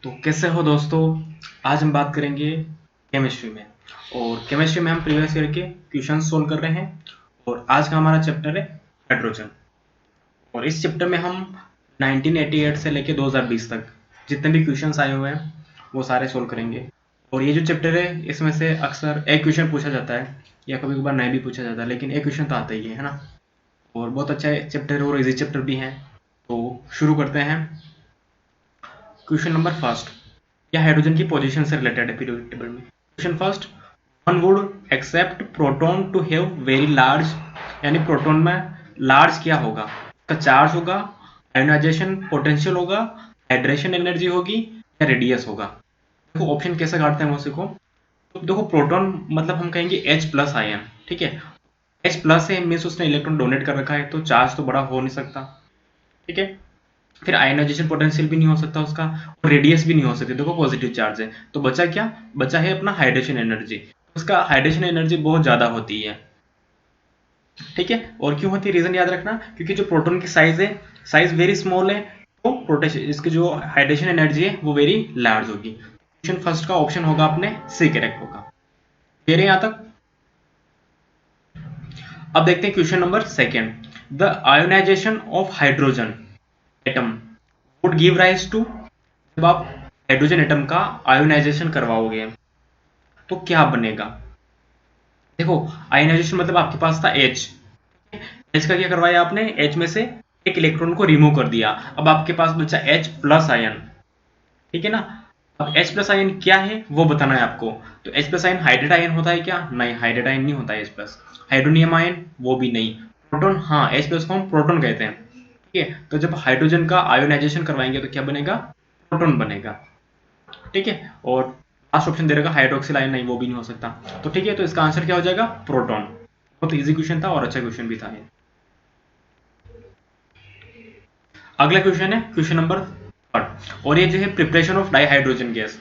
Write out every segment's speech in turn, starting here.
तो कैसे हो दोस्तों। आज हम बात करेंगे केमिस्ट्री में। और केमिस्ट्री में हम प्रीवियस ईयर के क्वेश्चन सोल्व कर रहे हैं। और आज का हमारा चैप्टर है हाइड्रोजन। और इस चैप्टर में हम 1988 से लेके 2020 तक जितने भी क्वेश्चंस आए हुए हैं वो सारे सोल्व करेंगे। और ये जो चैप्टर है इसमें से अक्सर एक क्वेश्चन पूछा जाता है या कभी कभार नहीं भी पूछा जाता है, लेकिन एक क्वेश्चन तो आता ही है ना। और बहुत अच्छा चैप्टर है और इजी चैप्टर भी है। तो शुरू करते हैं। क्वेश्चन नंबर फर्स्ट, या हाइड्रोजन की पोजीशन से रिलेटेड है पीरियोडिक टेबल में। Question first, one would accept proton to have very large, यानी प्रोटॉन में लार्ज क्या होगा, इसका चार्ज होगा, आयोनाइजेशन पोटेंशियल होगा, हाइड्रेशन एनर्जी होगी या रेडियस होगा। देखो ऑप्शन कैसे काटते हैं वो सीखो। तो देखो प्रोटॉन मतलब हम कहेंगे H प्लस आयन, ठीक है। H प्लस है मीन्स उसने इलेक्ट्रॉन डोनेट कर रखा है तो चार्ज तो बड़ा हो नहीं सकता, ठीक है। फिर आयनाइजेशन पोटेंशियल भी नहीं हो सकता उसका, और रेडियस भी नहीं हो सकती, देखो पॉजिटिव चार्ज है। तो बचा क्या, बचा है अपना हाइड्रेशन एनर्जी। उसका हाइड्रेशन एनर्जी बहुत ज्यादा होती है, ठीक है। और क्यों होती है रीजन याद रखना, क्योंकि जो प्रोटॉन की साइज है, साइज वेरी स्मॉल है, तो प्रोटेशन इसकी जो हाइड्रेशन एनर्जी है वो वेरी लार्ज होगी। क्वेश्चन फर्स्ट का ऑप्शन होगा अपने सी करेक्ट होगा। क्लियर है यहां तक। अब देखते हैं question number second, the ionisation of hydrogen atom would give rise to, जब आप हाइड्रोजन एटम का आयोनाइजेशन करवाओगे तो क्या बनेगा। देखो आयोनाइजेशन मतलब आपके पास था H, H का क्या करवाया आपने, H में से एक इलेक्ट्रॉन को रिमूव कर दिया, अब आपके पास बचा H प्लस आयन, ठीक है ना। अब H प्लस आयन क्या है वो बताना है आपको। तो H plus ion hydrate ion होता है क्या, नहीं हाइड्रेट आयन नहीं होता है H प्लस। हाइड्रोनियम आयन वो भी नहीं। प्रोटॉन हाँ, H प्लस को हम प्रोटॉन कहते हैं, ठीक है। तो जब हाइड्रोजन का आयोनाइजेशन करवाएंगे तो क्या बनेगा, प्रोटॉन बनेगा, ठीक है। और लास्ट ऑप्शन दे रखा हाइड्रोक्सिल आयन, नहीं वो भी नहीं हो सकता। तो ठीक है, तो इसका आंसर क्या हो जाएगा, प्रोटॉन। बहुत इजी क्वेश्चन था और अच्छा क्वेश्चन भी था ये। अगला क्वेश्चन है क्वेश्चन नंबर थर्ड, और ये जो है preparation of dihydrogen gas.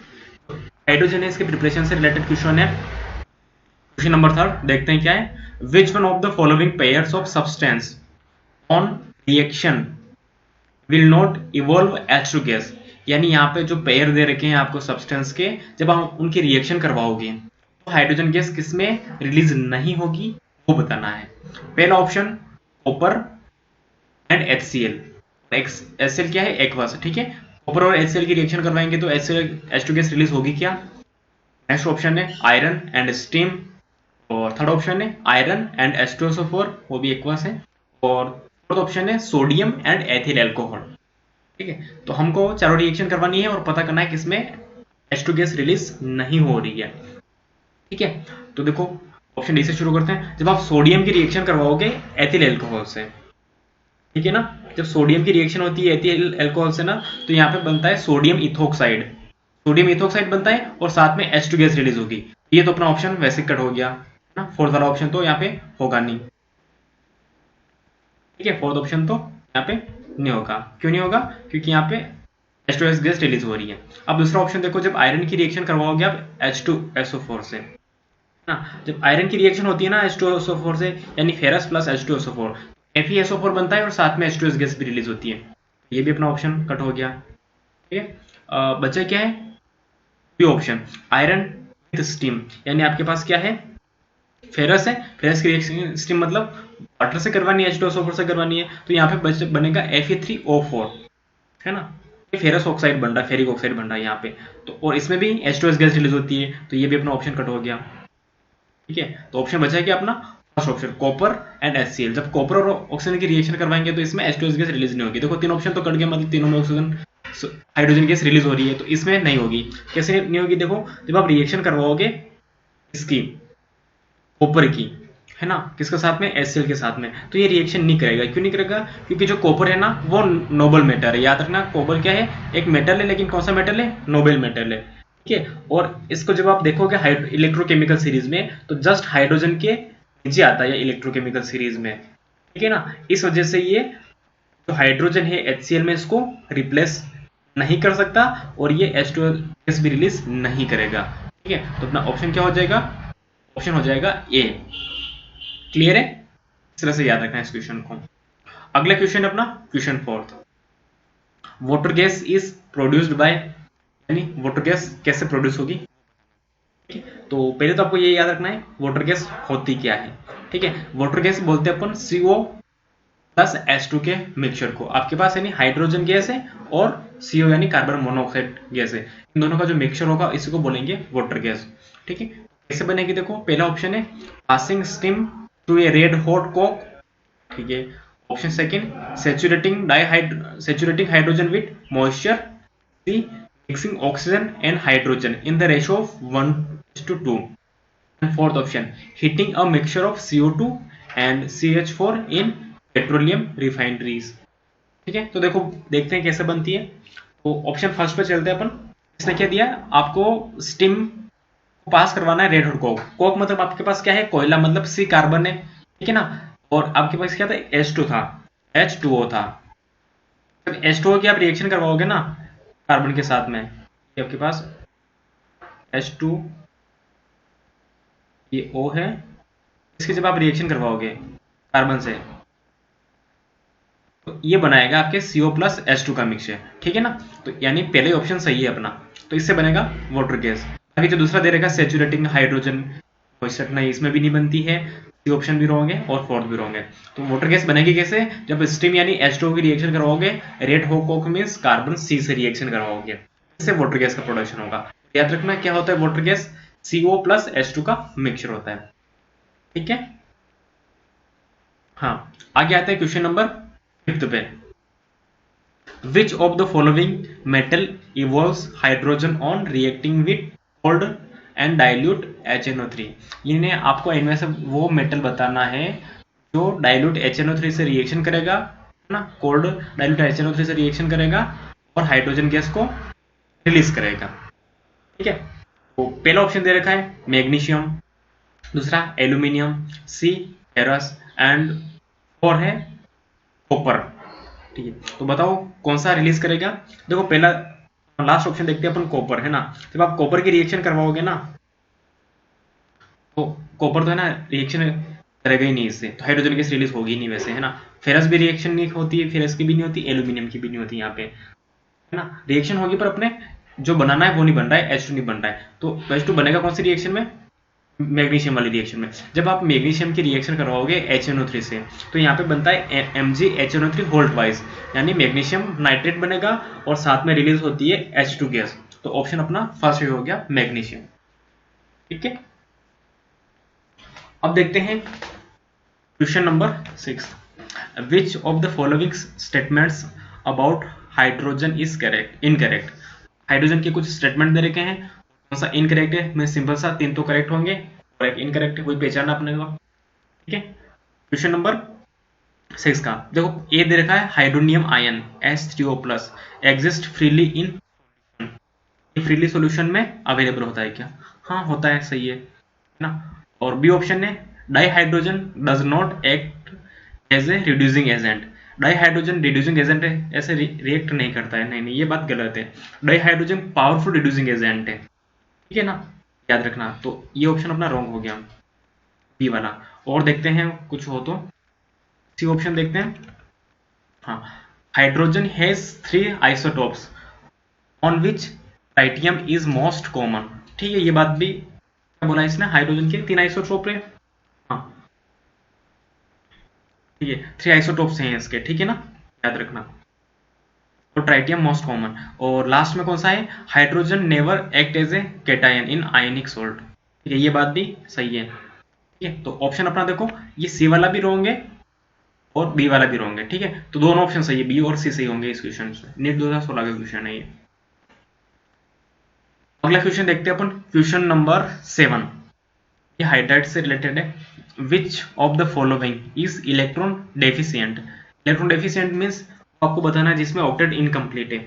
Hydrogen है इसके प्रिपरेशन से रिलेटेड क्वेश्चन है। क्वेश्चन नंबर थर्ड देखते हैं क्या है, which one of the following pairs of substance on reaction will not evolve H2 gas. यानी यहाँ पे जो पेयर दे रखे हैं आपको सब्सटेंस के, जब आप उनकी रिएक्शन करवाओगे तो हाइड्रोजन गैस किसमें रिलीज नहीं होगी वो बताना है। पहला option copper and HCl। HCl क्या है, एक्वस, ठीक है। कॉपर और HCl की रिएक्शन करवाएंगे तो H2 गैस रिलीज होगी क्या। नेक्स्ट ऑप्शन है आयरन एंड स्टीम। और थर्ड ऑप्शन है आयरन एंड H2SO4, वो भी एक्वस है। और फोर्थ ऑप्शन है सोडियम एंड एथिल अल्कोहल, ठीक है। तो हमको चारों रिएक्शन करवानी है और पता करना है किसमें H2 गैस रिलीज नहीं हो रही है, ठीक है। तो देखो ऑप्शन डी से शुरू करते हैं। जब आप सोडियम की रिएक्शन करवाओगे एथिल अल्कोहल से, ठीक है ना, जब सोडियम की रिएक्शन होती है एथिल अल्कोहल से ना, तो यहाँ पे बनता है सोडियम इथोक्साइड, सोडियम इथोक्साइड बनता है और साथ में H2 गैस रिलीज होगी। ये तो अपना ऑप्शन वैसे कट हो गया ना, फोर्थ वाला ऑप्शन तो यहाँ पे होगा नहीं, ठीक है। फोर्थ ऑप्शन तो यहाँ पे नहीं होगा। क्यों नहीं होगा, क्योंकि यहाँ पे H2S गैस रिलीज हो रही है। अब दूसरा ऑप्शन देखो, जब आयरन की रिएक्शन करवाओगे आप H2SO4 से ना, जब आयरन की रिएक्शन होती है ना H2SO4 से, यानी फेरस प्लस H2SO4, FeSO4 बनता है और साथ में H2S गैस भी रिलीज होती है। ये भी अपना ऑप्शन कट हो गया, ठीक है। बचा क्या है, B option iron with steam, यानी आपके पास क्या है, फेरस है, फेरस की रिएक्शन स्टीम मतलब वाटर से करवानी है, H2SO4 से करवानी है, तो यहाँ पे बनेगा Fe3O4, है ना। ये फेरस ऑक्साइड बन रहा है, फेरिक ऑक्साइड बन रहा है यहाँ पे। तो और इसमें भी H2S गैस रिलीज होती है, तो ये भी अपना ऑप्शन कट हो गया, ठीक है। तो ऑप्शन बचा है कि अपना first option copper and HCl। जब कॉपर और ऑक्सीजन की रिएक्शन करवाएंगे तो इसमें H2S गैस रिलीज नहीं होगी। देखो तीन ऑप्शन तो कट गया, मतलब तीनों में ऑक्सीजन हाइड्रोजन गैस रिलीज हो रही है, तो इसमें नहीं होगी। कैसे नहीं होगी, देखो जब आप रिएक्शन करवाओगे इसकी कॉपर की, है ना, किसके साथ में, HCl के साथ में, तो ये रिएक्शन नहीं करेगा। क्यों नहीं करेगा, क्योंकि जो कॉपर है ना वो नोबल मेटल है। याद रखना कॉपर क्या है, एक मेटल है, लेकिन कौन सा मेटल है, नोबल मेटल है, ठीक है। और इसको जब आप देखोगे इलेक्ट्रोकेमिकल सीरीज में तो जस्ट हाइड्रोजन के नीचे आता है इलेक्ट्रोकेमिकल सीरीज में, ठीक है ना। इस वजह से ये जो हाइड्रोजन है HCl में इसको रिप्लेस नहीं कर सकता और ये H2S भी रिलीज नहीं करेगा, ठीक है। तो अपना ऑप्शन क्या हो जाएगा, ऑप्शन हो जाएगा ए। क्लियर है, इस तरह से याद रखना है इस क्वेश्चन को। अगला क्वेश्चन अपना question fourth, water gas is produced by, यानी वाटर गैस कैसे प्रोड्यूस होगी। ठीक है, तो पहले तो आपको ये याद रखना है वाटर गैस होती क्या है। ठीक है, वाटर गैस बोलते हैं अपन CO प्लस H2 के मिक्सचर को। आपके पास यानी हाइड्रोजन गैस है और CO यानी कार्बन मोनोऑक्साइड गैस है, इन दोनों का जो मिक्सचर होगा इसी को बोलेंगे वाटर गैस। ठीक है, कैसे बनेगी देखो, पहला ऑप्शन है passing steam to a red hot coke. ठीक है, option second saturating hydrogen with moisture. C mixing oxygen and hydrogen in the ratio of 1:2। and fourth option heating a mixture of CO2 and CH4 in petroleum refineries। ठीक है, तो देखो देखते हैं कैसे बनती है। तो ऑप्शन फर्स्ट पे चलते हैं अपन। इसने क्या दिया, आपको स्टीम को पास करवाना है रेड हॉट कोक। कोक मतलब आपके पास क्या है, कोयला, मतलब सी कार्बन है। ठीक है ना, और आपके पास क्या था, H2 था, H2O था। जब H2O की आप रिएक्शन करवाओगे ना कार्बन के साथ में, आपके पास H2 ये O है, इसकी जब आप रिएक्शन करवाओगे कार्बन से तो ये बनाएगा आपके CO प्लस H2 का मिक्सचर। ठीक है ना, तो यानी पहले ऑप्शन सही है अपना, तो इससे बनेगा वाटर गैस। बाकी जो दूसरा दे रहेगा सेचुरेटिंग हाइड्रोजन मॉइस्चर, नहीं इसमें भी नहीं बनती है, सी ऑप्शन भी रॉन्ग है और फोर्थ भी रॉन्ग है। तो वाटर गैस बनेगी कैसे, जब स्टीम यानी H2O की रिएक्शन करवाओगे, red hot Coke means carbon C से रिएक्शन करवाओगे, इससे वाटर गैस का प्रोडक्शन होगा। याद रखना क्या होता है water gas, CO plus H2 का मिक्सचर होता है। ठीक है, हाँ आगे आता है क्वेश्चन नंबर 5 पे। Which of the following metal evolves hydrogen on reacting with cold and dilute HNO3। इन्हें आपको इनमें से वो मेटल बताना है जो डाइल्यूट HNO3 से रिएक्शन करेगा ना, कोल्ड डाइल्यूट HNO3 से रिएक्शन करेगा और हाइड्रोजन गैस को रिलीज करेगा। ठीक है, तो पहला ऑप्शन दे रखा है मैग्नीशियम, दूसरा एल्यूमिनियम, सी फेरस एंड और है कॉपर। ठीक है, तो बताओ कौन सा रिलीज करेगा। देखो पहला लास्ट ऑप्शन देखते हैं अपन, कॉपर है ना। जब आप कॉपर की रिएक्शन करवाओगे ना तो कॉपर तो है ना रिएक्शन करेगा ही नहीं इससे, तो हाइड्रोजन गैस रिलीज होगी नहीं वैसे, है ना। फेरस भी रिएक्शन नहीं होती है, फेरस की भी नहीं होती, एल्यूमिनियम की भी नहीं होती यहाँ पे, है ना। रिएक्शन होगी पर अपने जो बनाना है वो नहीं बन रहा है, H2 नहीं बन रहा है। तो H2 बनेगा कौन सी रिएक्शन में, मैग्नीशियम वाली रिएक्शन में। जब आप मैग्नीशियम की रिएक्शन करवाओगे HNO3 से तो यहाँ पे बनता है MgHNO3 होल्ट वाइज, यानी मैग्नीशियम नाइट्रेट बनेगा और साथ में रिलीज होती है H2 गैस। तो ऑप्शन अपना फर्स्ट हो गया मैग्नीशियम। ठीक है, अब देखते हैं question number 6। Which of the following statements about hydrogen is correct incorrect. Hydrogen के कुछ स्टेटमेंट दे रखे हैं, कौन सा इनकरेक्ट है, मैं सिंपल सा 3 तो करेक्ट होंगे और एक इनकरेक्ट है, वही पहचानना अपने को। ठीक है, क्वेश्चन नंबर 6 का देखो ए दे रखा है hydronium ion H3O+ exist freely in, freely solution में अवेलेबल होता है क्या, हाँ होता है, सही है ना। और बी ऑप्शन है dihydrogen does not act as a reducing agent. Dihydrogen reducing agent है, ऐसे रिएक्ट नहीं करता है, नहीं ये बात गलत है। डाईहाइड्रोजन पावरफुल रिड्यूसिंग एजेंट है, ठीक है ना, याद रखना। तो ये ऑप्शन अपना रॉन्ग हो गया, बी वाला। और देखते हैं कुछ हो तो सी ऑप्शन देखते हैं। हाँ, hydrogen has 3 isotopes on which tritium is most common. ठीक है, ये बात भी बोला इसने, हाइड्रोजन के 3 आइसोटोप है। हाँ ठीक है, 3 आइसोटोप्स हैं इसके, ठीक है ना, याद रखना। और ट्राइटियम मोस्ट कॉमन। और लास्ट में कौन सा है, hydrogen never act as a cation in ionic salt. ठीक है, ये बात भी सही है। ठीक है, तो ऑप्शन अपना देखो, ये सी वाला भी रॉन्ग है और बी वाला भी रॉन्ग है। ठीक है, तो दोनों ऑप्शन सही है, बी और सी सही होंगे इस क्वेश्चन से। नीट 2016 का क्वेश्चन है ये। अगला क्वेश्चन देखते हैं अपन, क्वेश्चन नंबर 7। ये हाइड्राइड से रिलेटेड है। Which of the following is electron deficient. Electron deficient means आपको बताना है जिसमें ऑक्टेट इनकम्प्लीट है।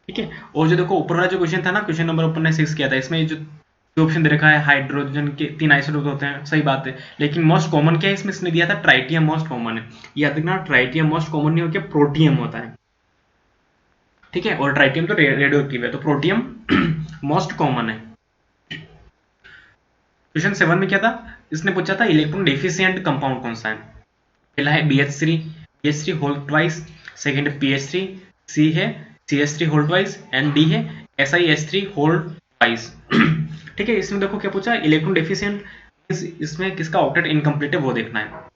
ठीक है, और जो देखो ऊपर वाला जो क्वेश्चन था ना, क्वेश्चन नंबर अपन ने 6 किया था, इसमें जो ऑप्शन दे रखा है हाइड्रोजन के 3 आइसोटोप होते हैं, सही बात है, लेकिन मोस्ट कॉमन क्या है इसमें, इसने दिया था ट्राइटियम मोस्ट कॉमन है। याद रखना, ट्राइटियम मोस्ट कॉमन नहीं होकर प्रोटियम होता है। ठीक है, और ट्राइटियम तो रेडियो एक्टिव है, तो प्रोटियम मोस्ट कॉमन है। क्वेश्चन 7 में क्या था, इसने पूछा था इलेक्ट्रॉन डेफिशिएंट कंपाउंड कौन सा है। पहला है BH3 होल ट्वाइस, सेकंड है PH3, सी है CH3 hold wise and D है SiH3 होल्ड वाइज। ठीक है, इसमें देखो क्या पूछा, इलेक्ट्रॉन डेफिशिएंट, इसमें किसका ऑक्टेट इनकम्प्लीट है वो देखना है।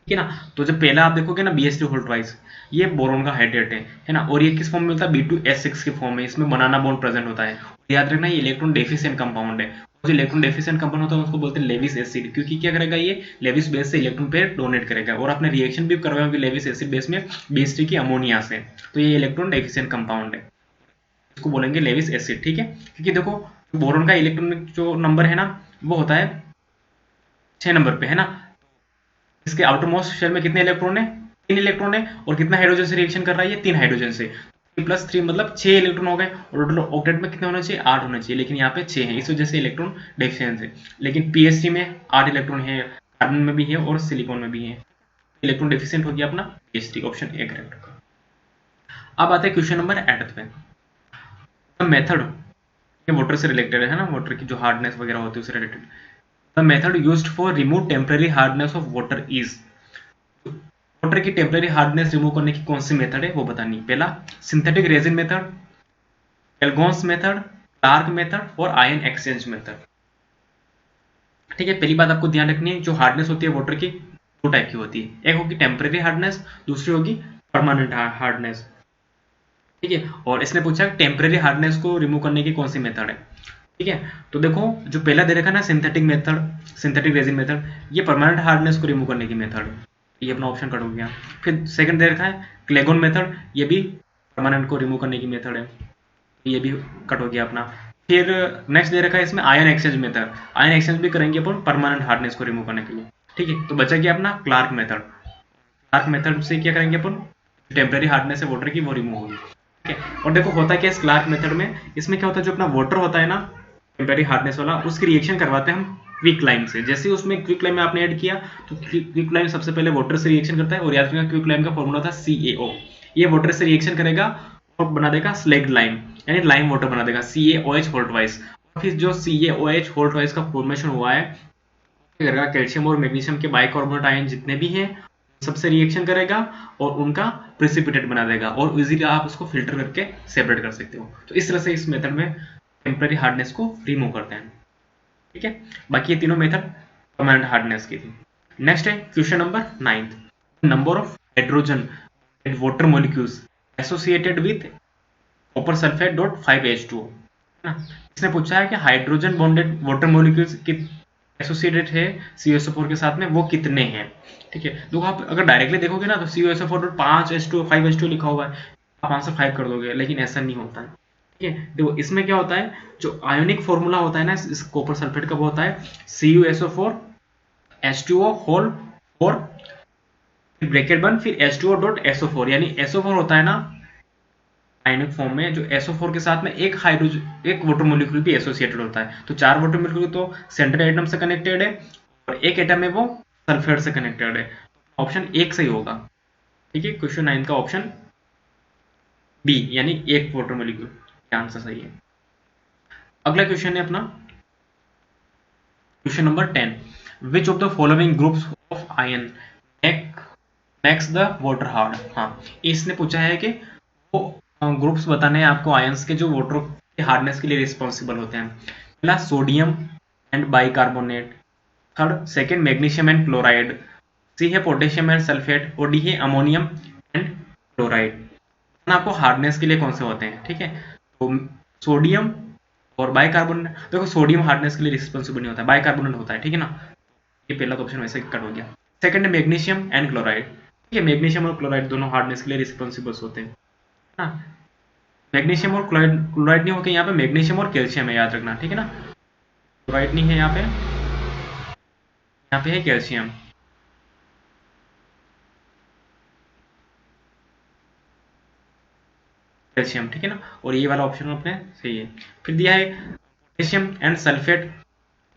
ठीक है ना, तो जब पहला आप देखोगे ना BH3 होल्ड वाइज, ये बोरोन का हाइड्रेट है ना, और ये किस फॉर्म में मिलता है, B2S6 के फॉर्म में, इसमें बनाना बॉन्ड प्रेजेंट होता है। याद रखना ये इलेक्ट्रॉन डेफिशिएंट कंपाउंड है, जो इलेक्ट्रॉन डेफिशिएंट कंपाउंड होता है उसको बोलते हैं लेविस एसिड, क्योंकि क्या करेगा ये लेविस बेस से इलेक्ट्रॉन पेयर डोनेट करेगा, और आपने रिएक्शन भी करवाया होगी लेविस एसिड बेस में BH3 की अमोनिया से, तो ये इलेक्ट्रॉन डेफिशिएंट कंपाउंड है, इसको बोलेंगे लेविस एसिड। ठीक है, क्योंकि देखो बोरोन का इलेक्ट्रॉनिक जो नंबर है ना वो होता है 6 नंबर पे है ना, इसके आउटर मोस्ट शेल में कितने इलेक्ट्रॉन है, 3 इलेक्ट्रॉन है, और कितना हाइड्रोजन से रिएक्शन कर रहा है ये 3 हाइड्रोजन से, 3+3 मतलब 6 इलेक्ट्रॉन हो गए, और टोटल ऑक्टेट में कितने होने चाहिए, 8 होने चाहिए, लेकिन यहाँ पे 6 है, इस वजह से इलेक्ट्रॉन डेफिशिएंट है। लेकिन PH3 में 8 इलेक्ट्रॉन है, कार्बन में भी है और सिलिकॉन में भी है, इलेक्ट्रॉन डेफिशिएंट हो गया अपना PH3, ऑप्शन ए करेक्ट। अब आते हैं क्वेश्चन नंबर 8 पे। मेथड, ये वाटर से रिलेटेड है ना, वाटर की जो हार्डनेस वगैरह होती है उससे related. The method used for remove temporary hardness of water is, water की टेम्पररी हार्डनेस रिमूव करने की कौन सी मेथड है वो बतानी। पहला synthetic resin method, Calgon's method, Clark method और आयन एक्सचेंज मेथड। ठीक है, पहली बात आपको ध्यान रखनी है, जो हार्डनेस होती है वाटर की 2 टाइप की होती है, एक होगी टेम्पररी हार्डनेस, दूसरी होगी परमानेंट हार्डनेस। ठीक है, और इसने पूछा टेम्पररी हार्डनेस को रिमूव करने की कौन सी मेथड है। ठीक है, तो देखो जो पहला दे रखा ना synthetic method, synthetic resin method, ये परमानेंट हार्डनेस को रिमूव करने की मेथड, ये अपना ऑप्शन कट हो गया। फिर सेकंड दे रखा है क्लेगोन मेथड, ये भी परमानेंट को रिमूव करने की मेथड है, ये भी कट हो गया अपना। फिर नेक्स्ट दे रखा है इसमें ion exchange method, ion exchange भी करेंगे अपन परमानेंट हार्डनेस को रिमूव करने के लिए। ठीक है, तो बचा गया अपना क्लार्क मेथड, क्लार्क मेथड से क्या करेंगे अपन, टेम्पररी हार्डनेस है वाटर की वो रिमूव होगी। ठीक है, और देखो होता क्या है इस क्लार्क मेथड में, इसमें क्या होता है जो अपना वाटर होता है ना टेम्पररी हार्डनेस वाला, उसकी रिएक्शन करवाते हैं हम क्विक लाइम से। जैसे उसमें क्विक लाइम में आपने ऐड किया तो क्विक लाइम सबसे पहले वाटर से रिएक्शन करता है, और याद रखना क्विक लाइम का फॉर्मूला था CaO, ये वाटर से रिएक्शन करेगा और बना देगा स्लेग्ड लाइम, यानी लाइम वाटर बना देगा CaOH होल्ड वाइज। फिर जो CaOH होल्ड वाइज का फॉर्मेशन हुआ है, कैल्शियम और मैग्नीशियम के बाइकार्बोनेट आयन जितने भी हैं सबसे रिएक्शन करेगा और उनका प्रेसिपिटेट बना देगा, और इजीली आप उसको फिल्टर करके सेपरेट कर सकते हो। तो इस तरह से इस मेथड में टेम्पररी हार्डनेस को रिमूव करते हैं। ठीक है, बाकी ये तीनों मेथड परमानेंट हार्डनेस की थी। नेक्स्ट है question number 9, number of hydrogen and water molecules associated with copper sulphate dot 5H2O ना। इसने पूछा है कि hydrogen bonded water molecules associated है CuSO4 के साथ में, वो कितने हैं। ठीक है, तो आप अगर डायरेक्टली देखोगे ना तो CuSO4 5H2 लिखा हुआ है, आप आंसर 5 कर दोगे, लेकिन ऐसा नहीं होता है। ठीक है, देखो इसमें क्या होता है, जो आयोनिक फॉर्मूला होता है ना इस कॉपर सल्फेट का वो होता है CuSO4 H2O होल 4 ब्रैकेट बन फिर H2O.SO4, यानी SO4 होता है ना आयनिक फॉर्म में, जो SO4 के साथ में एक हाइड्रोजन एक वाटर मॉलिक्यूल भी एसोसिएटेड होता है। तो 4 वाटर मॉलिक्यूल तो सेंट्रल एटम से कनेक्टेड है, और एक एटम है वो सल्फेट से कनेक्टेड है, ऑप्शन 1 सही होगा। ठीक है, क्वेश्चन 9 का ऑप्शन बी यानी एक वाटर मॉलिक्यूल आंसर सही है। अगला क्वेश्चन है अपना question number 10, which of the following groups of ion makes the water hard. हाँ, इसने पूछा है कि वो ग्रुप्स बताने हैं आपको आयंस के जो वाटर के हार्डनेस के लिए रिस्पॉन्सिबल होते हैं। पहला sodium and bicarbonate, third second magnesium and chloride, C है पोटेशियम एंड सल्फेट, और डी है अमोनियम एंड क्लोराइड। आपको हार्डनेस के लिए कौन से होते हैं। ठीक है, तो सोडियम और बाइकार्बोनेट, देखो सोडियम हार्डनेस के लिए रिस्पॉन्सिबल नहीं होता है, बाइकार्बोनेट होता है। ठीक है ना, ये पहला ऑप्शन वैसे कट हो गया। सेकंड है मैग्नीशियम एंड क्लोराइड। ठीक है, मैग्नीशियम और क्लोराइड दोनों हार्डनेस के लिए रिस्पॉन्सिबल होते हैं ना। मैग्नीशियम और क्लोराइड नहीं होकर यहाँ पे मैग्नीशियम और कैल्शियम है, याद रखना। ठीक है ना, क्लोराइड नहीं है यहाँ पे है कैल्शियम। कैल्शियम, ठीक है ना, और ये वाला ऑप्शन अपने सही है। फिर दिया है पोटेशियम एंड सल्फेट,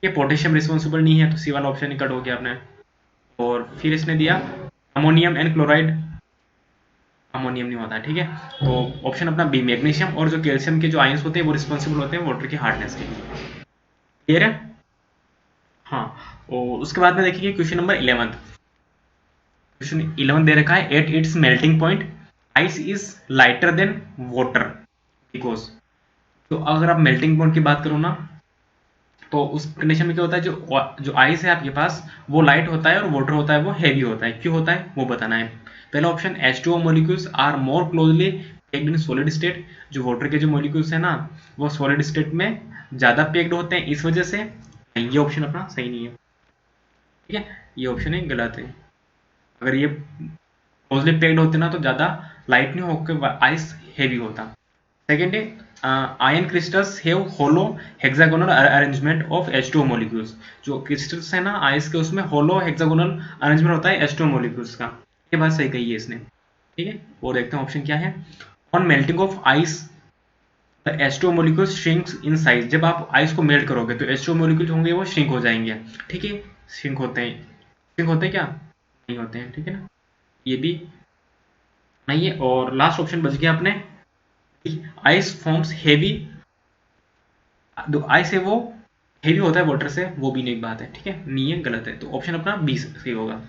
ये पोटेशियम रिस्पॉन्सिबल नहीं है, तो सी वाला ऑप्शन ही कट हो गया आपने। और फिर इसने दिया अमोनियम एंड क्लोराइड, अमोनियम नहीं होता है। ठीक है, तो ऑप्शन अपना बी मैग्नीशियम और जो कैल्शियम के जो आयंस होते हैं वो रिस्पॉन्सिबल होते हैं वाटर की हार्डनेस के लिए। क्लियर है। हाँ, और उसके बाद में देखिए क्वेश्चन नंबर 11। क्वेश्चन 11 दे रखा है, at its melting point ice is lighter than water because, तो अगर आप मेल्टिंग पॉइंट की बात करो ना, तो उस कंडीशन में क्या होता है, जो आइस है आपके पास वो लाइट होता है और वाटर होता है वो हैवी होता है। क्यों होता है वो बताना है। पहला option H2O molecules are more closely packed in solid state, जो वाटर के जो मॉलिक्यूल्स है ना वो सॉलिड स्टेट में ज्यादा पैक्ड होते हैं, इस वजह से। नहीं, ये ऑप्शन अपना सही नहीं है, ठीक है, ये ऑप्शन है गलत है। अगर ये क्लोजली पैक्ड होते ना तो ज्यादा लाइट नहीं होकर आइस हैवी होता। सेकेंड है ion crystals have hollow hexagonal arrangement of H2O molecules, जो क्रिस्टल्स है ना आइस के उसमें होलो हेक्सागोनल अरेंजमेंट होता है H2O मॉलिक्यूल्स का। ये बात सही कही है इसने, ठीक है। और देखते हैं ऑप्शन क्या है। On melting of ice the H2O molecules shrinks in size, जब आप आइस को मेल्ट करोगे तो H2O मॉलिक्यूल होंगे वो श्रिंक हो जाएंगे, ठीक है। श्रिंक होते हैं क्या, नहीं होते हैं, ठीक है ना, ये भी नहीं है। और लास्ट ऑप्शन बच गया अपने, आइस फॉर्म्स हेवी, जो आइस है वो हेवी होता है वाटर से, वो भी नहीं बात है, ठीक है, नहीं है, गलत है। तो ऑप्शन अपना 20 सही होगा।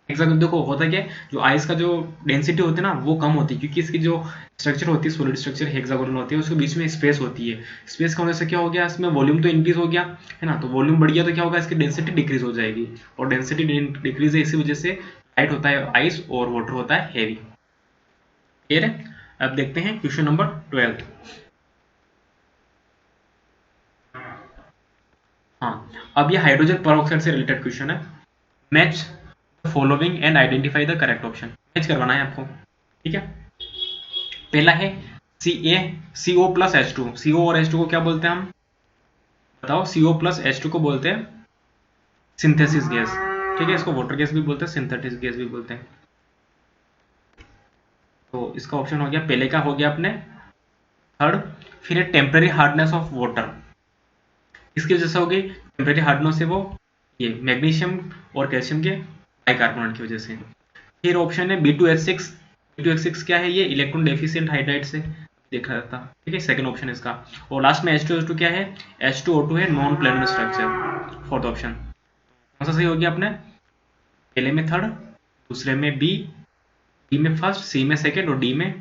एग्जैक्ट देखो होता क्या है, जो आइस का जो डेंसिटी होती है ना वो कम होती है, क्योंकि इसकी जो स्ट्रक्चर होती है सॉलिड स्ट्रक्चर हेक्सागोनल होती है, उसके बीच में स्पेस होती है। स्पेस का होने से क्या हो गया, इसमें वॉल्यूम तो इंक्रीज हो गया है ना, तो वॉल्यूम बढ़ गया तो क्या होगा, इसकी डेंसिटी डिक्रीज हो जाएगी, और डेंसिटी डिक्रीज है इसी वजह से लाइट होता है आइस और वाटर होता है हैवी। क्लियर है। अब देखते हैं क्वेश्चन नंबर 12। हाँ, अब ये हाइड्रोजन परऑक्साइड से रिलेटेड क्वेश्चन है। Match following and identify the correct option, match करवाना है आपको, ठीक है। पहला है CO प्लस H2। CO और H2 को क्या बोलते हैं हम, बताओ। CO प्लस H2 को बोलते हैं सिंथेसिस गैस, ठीक है, इसको वाटर गैस भी बोलते हैं, सिंथेटिक गैस भी बोलते हैं। तो इसका ऑप्शन हो गया, पहले का हो गया अपने थर्ड। फिर है टेम्पररी हार्डनेस ऑफ वाटर, इसकी वजह से हो गई टेम्पररी हार्डनेस है वो, ये मैग्नीशियम और कैल्शियम के बाइकार्बोनेट की वजह से। फिर ऑप्शन है B2H6। B2H6 क्या है, ये इलेक्ट्रॉन डेफिशिएंट हाइड्राइड से देखा जाता है, ठीक है, सेकंड ऑप्शन इसका। और लास्ट में H2O2 क्या है, H2O2 है non planar structure, fourth option. कौन सा सही हो गया अपने, पहले में थर्ड, दूसरे में बी में फर्स्ट, सी में सेकंड और डी में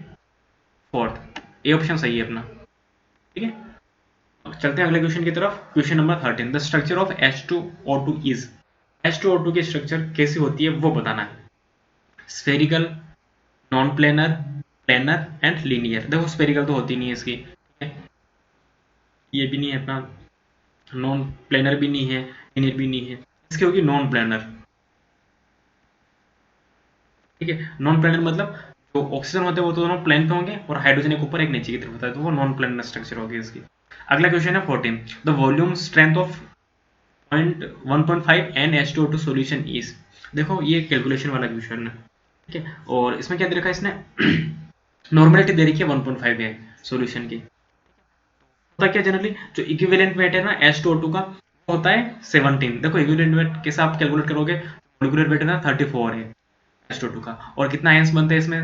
फोर्थ। ए ऑप्शन सही है अपना, ठीक है। चलते हैं अगले क्वेश्चन की तरफ। Question number 13, the structure of H2O2 is, H2O2 की स्ट्रक्चर कैसी होती है वो बताना है। Spherical, non planar, planar and linear. देखो स्फेरिकल तो होती नहीं है इसकी, ये भी नहीं है अपना, नॉन प्लेनर भी नहीं है, लीनियर भी नहीं है, इसकी होगी नॉन प्लेनर, ठीक है। नॉन प्लेनर मतलब जो ऑक्सीजन होते हैं वो तो दोनों प्लेन पे होंगे और हाइड्रोजन एक ऊपर एक नीचे की तरफ होता है, तो वो नॉन प्लेनर स्ट्रक्चर होगी इसकी। अगला क्वेश्चन है 14, the volume strength of 1.5 NH2O2 solution is. देखो ये कैलकुलेशन वाला क्वेश्चन है, ठीक है। और इसमें क्या दे रखा है इसने नॉर्मलिटी दे रखी है 1.5 है सॉल्यूशन की। होता क्या जनरली, जो इक्विवेलेंट वेट है ना H2O2 का होता है 17। देखो इक्विवेलेंट वेट कैसे आप कैलकुलेट करोगे, मॉलिक्यूलर वेट है ना 34 है H2O2 का, और कितना आयंस बनते हैं इसमें,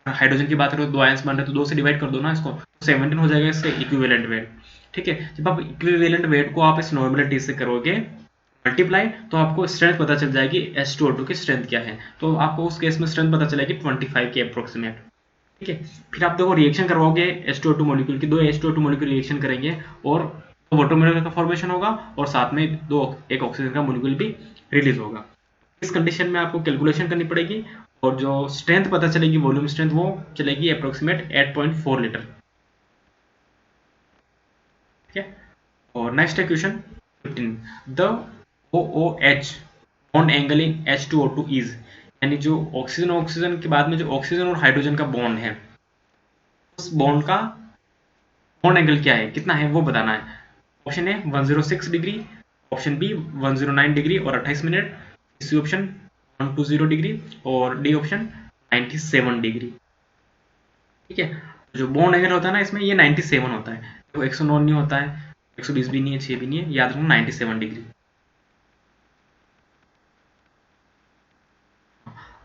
हाइड्रोजन की बात करो 2 आयंस बन रहे हैं तो 2 से डिवाइड कर दो ना इसको, 17 हो जाएगा इसका इक्विवेलेंट वेट, ठीक है। जब आप इक्विवेलेंट वेट को आप इस नॉर्मलिटी से करोगे मल्टीप्लाई, तो आपको स्ट्रेंथ पता चल जाएगी H2O2 की स्ट्रेंथ क्या है, तो आपको उस केस में स्ट्रेंथ पता चलेगी 25 के अप्रोक्सीमेट, ठीक है। फिर आप देखो रिएक्शन करवाओगे H2O2 मॉलिक्यूल की, 2 H2O2 मॉलिक्यूल रिएक्शन करेंगे और वाटर मॉलिक्यूल का फॉर्मेशन होगा और साथ में एक ऑक्सीजन का मॉलिक्यूल भी रिलीज होगा। इस कंडीशन में आपको कैलकुलेशन करनी पड़ेगी और जो स्ट्रेंथ पता चलेगी वॉल्यूम स्ट्रेंथ वो चलेगी अप्रोक्सीमेट 8.4 लीटर, ठीक है। और नेक्स्ट है question 15, the OOH bond angle in H2O2 is, यानी जो ऑक्सीजन के बाद में जो ऑक्सीजन और हाइड्रोजन का बॉन्ड है उस बॉन्ड का बॉन्ड एंगल क्या है, कितना है वो बताना है। Option A 106 degree, option B 109 degree और 28 मिनट, सी ऑप्शन 120 डिग्री और डी ऑप्शन 97 डिग्री, ठीक है। जो बॉन्ड एंगल होता है ना इसमें ये 97 होता है, तो 109 नहीं होता है, 120 भी नहीं है, 6 भी नहीं है, याद रखना 97 डिग्री।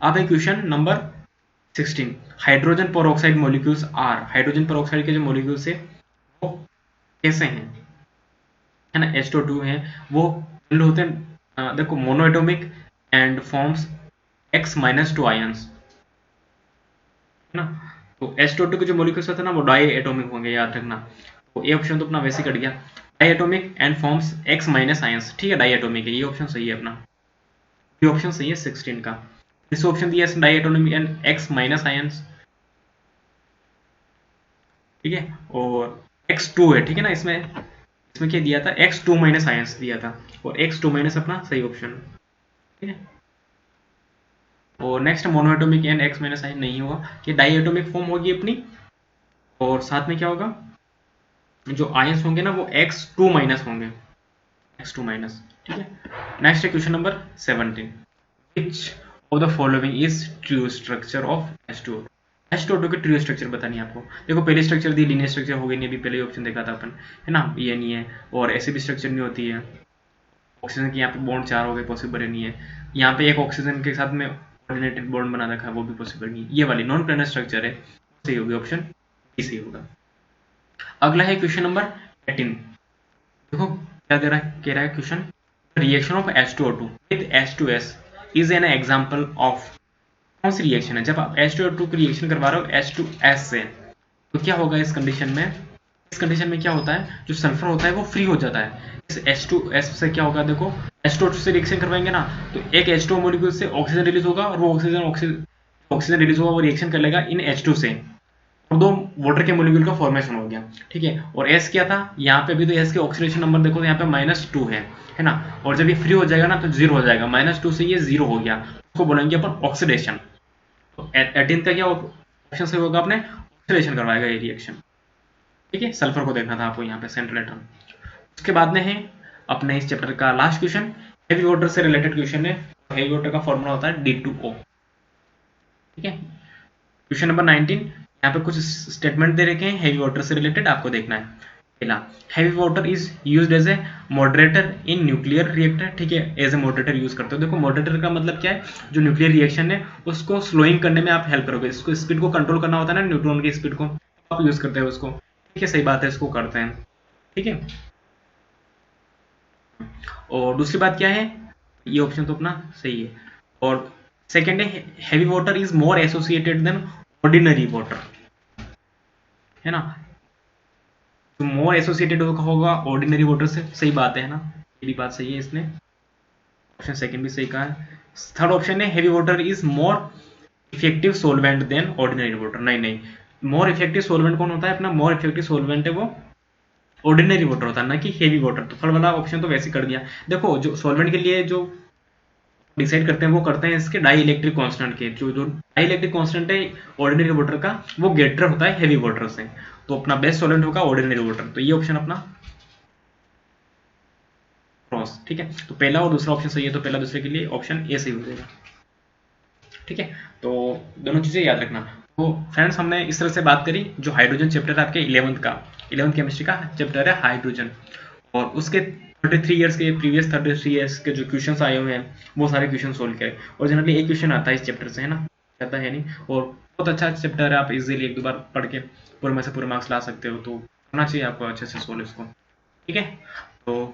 अब है question number 16, hydrogen peroxide molecules are, hydrogen peroxide के जो मॉलिक्यूल्स है वो कैसे हैं, है ना, H2O2 है वो होते हैं, देखो monoatomic and forms X-2 ions, है ना। तो H2O2 के जो मॉलिक्यूल्स होते हैं ना वो डाई एटोमिक होंगे, याद रखना। तो ये ऑप्शन तो अपना वैसे कट गया, di atomic and forms X minus ions, ठीक है, डाई एटोमिक है, ये ऑप्शन सही है अपना, ये ऑप्शन सही है 16 का। इस ऑप्शन दिया di atomic and X minus ions, ठीक है, और X2 है, ठीक है ना, इसमें इसमें क्या दिया था, X2 माइनस आयंस दिया था, और X2 माइनस अपना सही ऑप्शन, ठीक है। और next monoatomic and X minus ion नहीं होगा, कि डाई एटोमिक फॉर्म होगी अपनी, और साथ में क्या होगा, जो आयंस होंगे ना वो X2 माइनस होंगे, X2 माइनस, ठीक है। नेक्स्ट है question number 17, which of the following is true structure of H2O2। H2O2 की ट्रू स्ट्रक्चर बतानी है आपको। देखो पहली स्ट्रक्चर दी लीनियर स्ट्रक्चर हो गई, नहीं, अभी पहले ऑप्शन देखा था अपन, है ना, ये नहीं है, और ऐसी भी स्ट्रक्चर नहीं होती है, ऑक्सीजन की यहाँ पे बॉन्ड 4 हो गए, पॉसिबल नहीं है, यहाँ पे एक ऑक्सीजन के साथ में कोऑर्डिनेटेड बॉन्ड बना रखा है, वो भी पॉसिबल नहीं है, ये वाली नॉन प्लेनर स्ट्रक्चर है, सही होगी, ऑप्शन बी सही होगा। अगला है क्वेश्चन नंबर 18, देखो क्या दे रहा है, कह रहा है question, reaction of H2O2 with H2S is an example of, कौन सी रिएक्शन है, जब आप H2O2 की रिएक्शन करवा रहे हो H2S से, तो क्या होगा इस कंडीशन में, इस कंडीशन में क्या होता है, जो सल्फर होता है वो फ्री हो जाता है, इस H2S से क्या होगा, देखो H2O2 से रिएक्शन करवाएंगे ना, तो एक H2O मॉलिक्यूल से ऑक्सीजन रिलीज होगा, और वो ऑक्सीजन रिलीज होगा, वो रिएक्शन कर लेगा इन H2 से, और दो वाटर के मॉलिक्यूल का फॉर्मेशन हो गया, ठीक है। और S क्या था, यहाँ पे भी तो S के ऑक्सीडेशन नंबर देखो, तो यहाँ पे -2 है ना, और जब ये फ्री हो जाएगा ना तो 0 हो जाएगा, -2 से ये 0 हो गया, उसको बोलेंगे अपन ऑक्सीडेशन। तो 18 का क्या ऑप्शन सही होगा, अपने ऑक्सीडेशन करवाएगा ये रिएक्शन, ठीक है। सल्फर को देखना था आपको यहाँ पे सेंट्रल एटम। उसके बाद में है अपने इस चैप्टर का लास्ट क्वेश्चन, हेवी वाटर से रिलेटेड क्वेश्चन है, हेवी वाटर का फॉर्मूला होता है D2O, ठीक है। क्वेश्चन नंबर 19, यहाँ पे कुछ स्टेटमेंट दे रखे हैं हेवी वाटर से रिलेटेड, आपको देखना है। पहला, heavy water is used as a moderator in nuclear reactor, ठीक है, एज ए मॉडरेटर यूज करते हो। देखो मॉडरेटर का मतलब क्या है, जो न्यूक्लियर रिएक्शन है उसको स्लोइंग करने में आप हेल्प करोगे, इसको स्पीड को कंट्रोल करना होता है ना, न्यूट्रॉन की स्पीड को, आप यूज करते हो उसको, ठीक है, सही बात है, इसको करते हैं, ठीक है। और दूसरी बात क्या है, ये ऑप्शन तो अपना सही है। और सेकेंड है, heavy water is more associated then ordinary water, है ना, तो मोर एसोसिएटेड होगा ऑर्डिनरी वाटर से, सही बात है ना, ये भी बात सही है, इसने ऑप्शन सेकंड भी सही कहा है। थर्ड ऑप्शन है, heavy water is more effective solvent then ordinary water, नहीं नहीं, मोर इफेक्टिव सोलवेंट कौन होता है, अपना मोर इफेक्टिव सोलवेंट है वो ऑर्डिनरी वाटर होता है, ना कि हेवी वाटर। तो थर्ड वाला ऑप्शन तो वैसे कर दिया। देखो जो सोलवेंट के लिए जो डिसाइड करते हैं वो करते हैं इसके डाई इलेक्ट्रिक कॉन्स्टेंट के, जो जो डाई इलेक्ट्रिक कॉन्स्टेंट है ऑर्डिनरी वाटर का, वो ग्रेटर होता है हेवी वाटर से, तो अपना बेस्ट सॉल्वेंट होगा ऑर्डिनरी वाटर, तो ये ऑप्शन अपना क्रॉस, ठीक है। तो पहला और दूसरा ऑप्शन सही है, तो पहला दूसरे के लिए ऑप्शन ए सही हो जाएगा, ठीक है। तो दोनों चीजें याद रखना। तो फ्रेंड्स हमने इस तरह से बात करी, जो हाइड्रोजन चैप्टर है आपके 11th का, 11th केमिस्ट्री का चैप्टर है हाइड्रोजन, और उसके 33 इयर्स के प्रीवियस 33 इयर्स के जो क्वेश्चंस आए हुए हैं वो सारे क्वेश्चन सोल्व करे, और जनरली एक क्वेश्चन आता है इस चैप्टर से, है ना, कहता है नहीं, और बहुत अच्छा चैप्टर है, आप इजीली एक दो बार पढ़ के पूरे में से पूरे मार्क्स ला सकते हो, तो करना चाहिए आपको अच्छे से सोल्व इसको, ठीक है। तो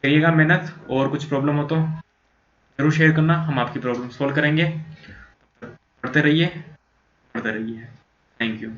करिएगा मेहनत, और कुछ प्रॉब्लम हो तो जरूर शेयर करना, हम आपकी प्रॉब्लम सोल्व करेंगे। पढ़ते रहिए, थैंक यू।